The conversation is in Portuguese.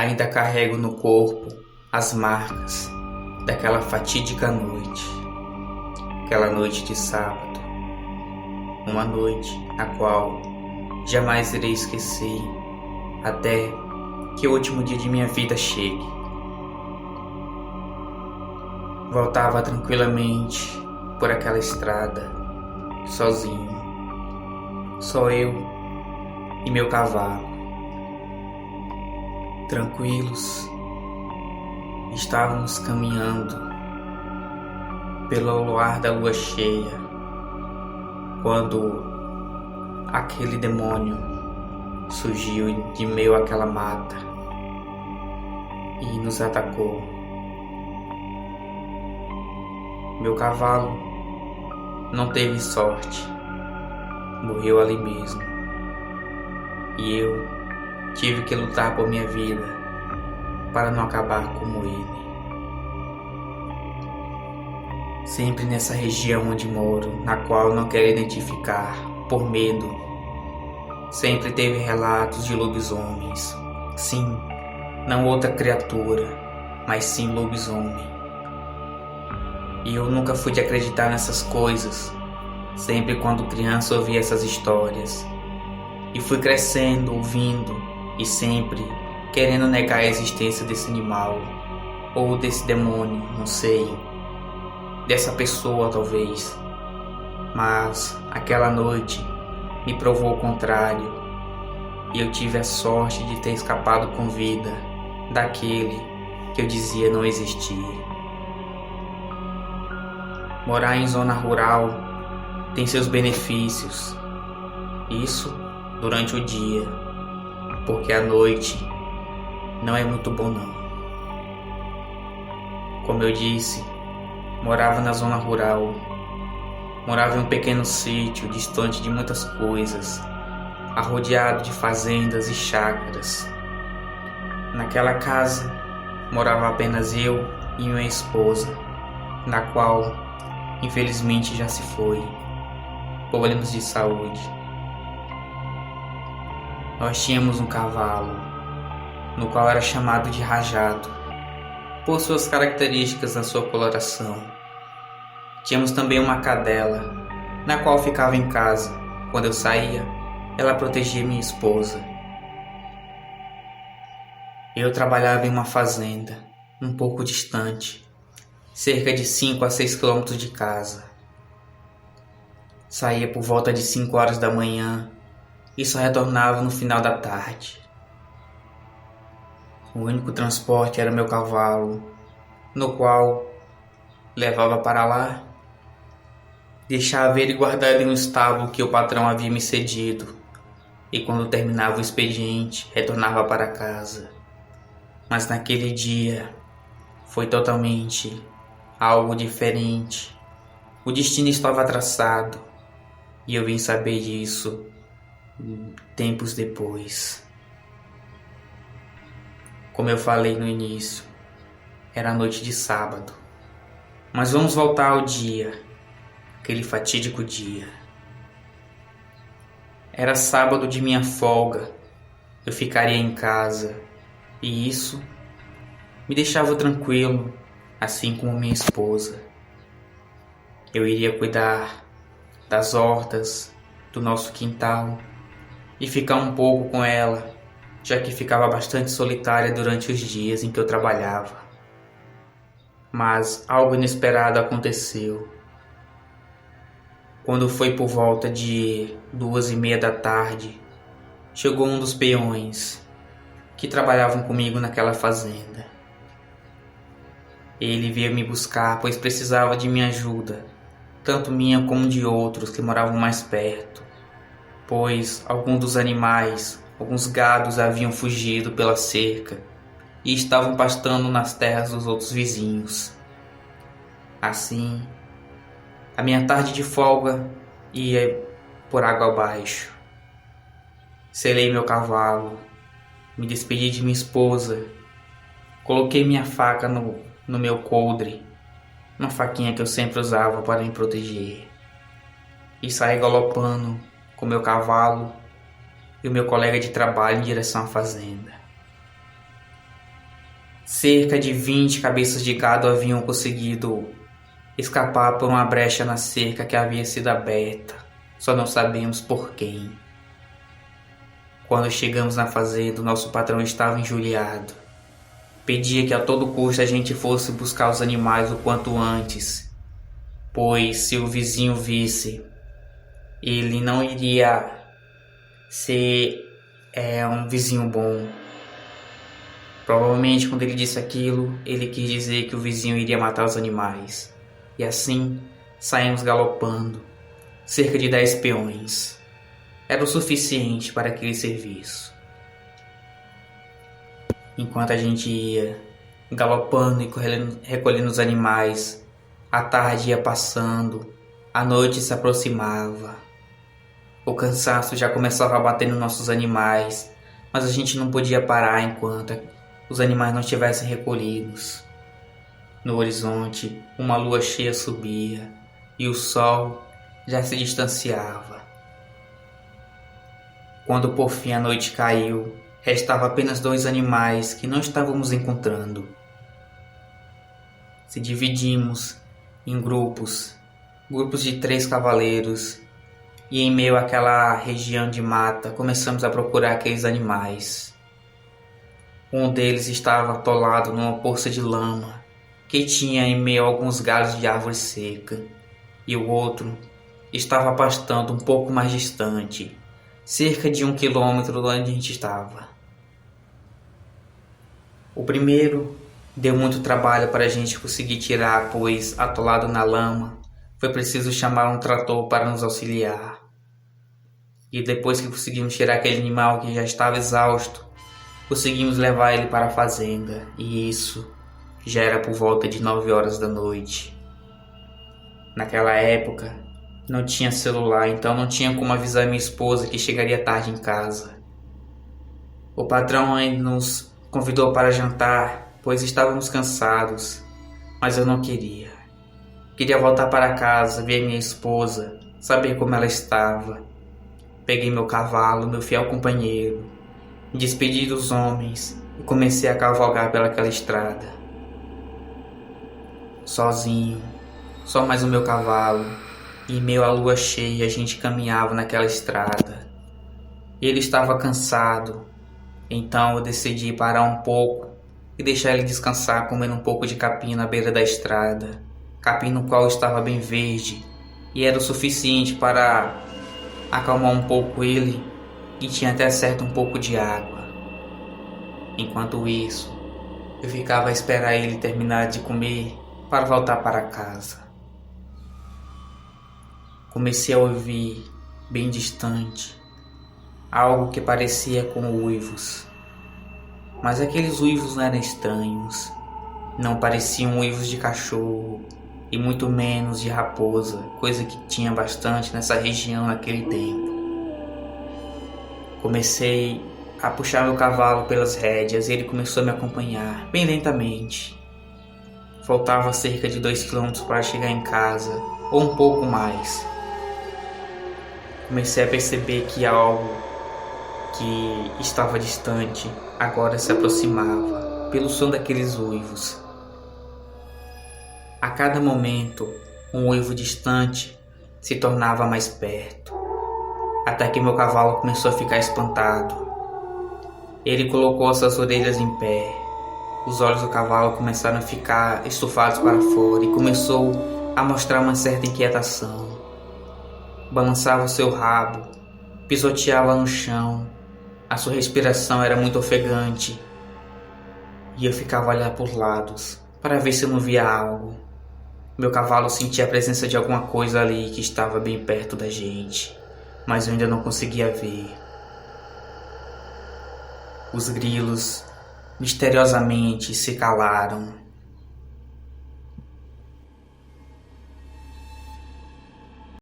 Ainda carrego no corpo as marcas daquela fatídica noite, aquela noite de sábado, uma noite a qual jamais irei esquecer até que o último dia de minha vida chegue. Voltava tranquilamente por aquela estrada, sozinho, só eu e meu cavalo. Tranquilos, estávamos caminhando pelo luar da lua cheia, quando aquele demônio surgiu de meio àquela mata e nos atacou. Meu cavalo não teve sorte, morreu ali mesmo, e eu tive que lutar por minha vida para não acabar como ele. Sempre nessa região onde moro, na qual não quero identificar por medo, sempre teve relatos de lobisomens. Sim, não outra criatura, mas sim lobisomem. E eu nunca fui de acreditar nessas coisas. Sempre quando criança ouvi essas histórias. E fui crescendo, ouvindo, e sempre querendo negar a existência desse animal, ou desse demônio, não sei, dessa pessoa talvez. Mas aquela noite me provou o contrário, e eu tive a sorte de ter escapado com vida daquele que eu dizia não existir. Morar em zona rural tem seus benefícios, isso durante o dia, porque à noite não é muito bom não. Como eu disse, morava na zona rural, morava em um pequeno sítio distante de muitas coisas, arrodeado de fazendas e chácaras. Naquela casa morava apenas eu e minha esposa, na qual infelizmente já se foi, problemas de saúde. Nós tínhamos um cavalo, no qual era chamado de Rajado, por suas características na sua coloração. Tínhamos também uma cadela, na qual ficava em casa. Quando eu saía, ela protegia minha esposa. Eu trabalhava em uma fazenda, um pouco distante, cerca de 5 a 6 quilômetros de casa. Saía por volta de 5 horas da manhã e só retornava no final da tarde. O único transporte era meu cavalo, no qual levava para lá, deixava ele guardado em um estábulo que o patrão havia me cedido, e quando terminava o expediente, retornava para casa. Mas naquele dia foi totalmente algo diferente. O destino estava traçado, e eu vim saber disso tempos depois. Como eu falei no início, era noite de sábado. Mas vamos voltar ao dia, aquele fatídico dia. Era sábado de minha folga, eu ficaria em casa, e isso me deixava tranquilo, assim como minha esposa. Eu iria cuidar das hortas, do nosso quintal, e ficar um pouco com ela, já que ficava bastante solitária durante os dias em que eu trabalhava. Mas algo inesperado aconteceu. Quando foi por volta de 2:30 da tarde, chegou um dos peões que trabalhavam comigo naquela fazenda. Ele veio me buscar, pois precisava de minha ajuda, tanto minha como de outros que moravam mais perto, pois alguns dos animais, alguns gados haviam fugido pela cerca e estavam pastando nas terras dos outros vizinhos. Assim, a minha tarde de folga ia por água abaixo. Selei meu cavalo, me despedi de minha esposa, coloquei minha faca no meu coldre, uma faquinha que eu sempre usava para me proteger, e saí galopando com meu cavalo e o meu colega de trabalho em direção à fazenda. Cerca de 20 cabeças de gado haviam conseguido escapar por uma brecha na cerca que havia sido aberta. Só não sabíamos por quem. Quando chegamos na fazenda, o nosso patrão estava injuriado. Pedia que a todo custo a gente fosse buscar os animais o quanto antes, pois se o vizinho visse, ele não iria ser um vizinho bom. Provavelmente quando ele disse aquilo, ele quis dizer que o vizinho iria matar os animais. E assim, saímos galopando, cerca de 10 peões. Era o suficiente para aquele serviço. Enquanto a gente ia galopando e recolhendo os animais, a tarde ia passando, a noite se aproximava. O cansaço já começava a bater nos nossos animais, mas a gente não podia parar enquanto os animais não estivessem recolhidos. No horizonte, uma lua cheia subia e o sol já se distanciava. Quando por fim a noite caiu, restavam apenas 2 animais que não estávamos encontrando. Se dividimos em grupos de 3 cavaleiros, e em meio àquela região de mata começamos a procurar aqueles animais. Um deles estava atolado numa poça de lama que tinha em meio a alguns galhos de árvore seca, e o outro estava pastando um pouco mais distante, cerca de 1 quilômetro de onde a gente estava. O primeiro deu muito trabalho para a gente conseguir tirar, pois atolado na lama foi preciso chamar um trator para nos auxiliar. E depois que conseguimos tirar aquele animal que já estava exausto, conseguimos levar ele para a fazenda, e isso já era por volta de 9 horas da noite. Naquela época não tinha celular, então não tinha como avisar minha esposa que chegaria tarde em casa. O patrão ainda nos convidou para jantar, pois estávamos cansados, mas eu não queria. Queria voltar para casa, ver minha esposa, saber como ela estava. Peguei meu cavalo, meu fiel companheiro, me despedi dos homens e comecei a cavalgar pelaquela estrada. Sozinho, só mais o meu cavalo, e em meio à lua cheia a gente caminhava naquela estrada. Ele estava cansado, então eu decidi parar um pouco e deixar ele descansar comendo um pouco de capim na beira da estrada, capim no qual estava bem verde e era o suficiente para acalmar um pouco ele, e tinha até certo um pouco de água. Enquanto isso, eu ficava a esperar ele terminar de comer para voltar para casa. Comecei a ouvir, bem distante, algo que parecia com uivos. Mas aqueles uivos não eram estranhos, não pareciam uivos de cachorro e muito menos de raposa, coisa que tinha bastante nessa região naquele tempo. Comecei a puxar meu cavalo pelas rédeas e ele começou a me acompanhar, bem lentamente. Faltava cerca de 2 quilômetros para chegar em casa, ou um pouco mais. Comecei a perceber que algo que estava distante agora se aproximava, pelo som daqueles uivos. A cada momento, um uivo distante se tornava mais perto, até que meu cavalo começou a ficar espantado. Ele colocou suas orelhas em pé, os olhos do cavalo começaram a ficar estufados para fora e começou a mostrar uma certa inquietação. Balançava o seu rabo, pisoteava no chão, a sua respiração era muito ofegante e eu ficava a olhar por lados para ver se eu não via algo. Meu cavalo sentia a presença de alguma coisa ali que estava bem perto da gente, mas eu ainda não conseguia ver. Os grilos misteriosamente se calaram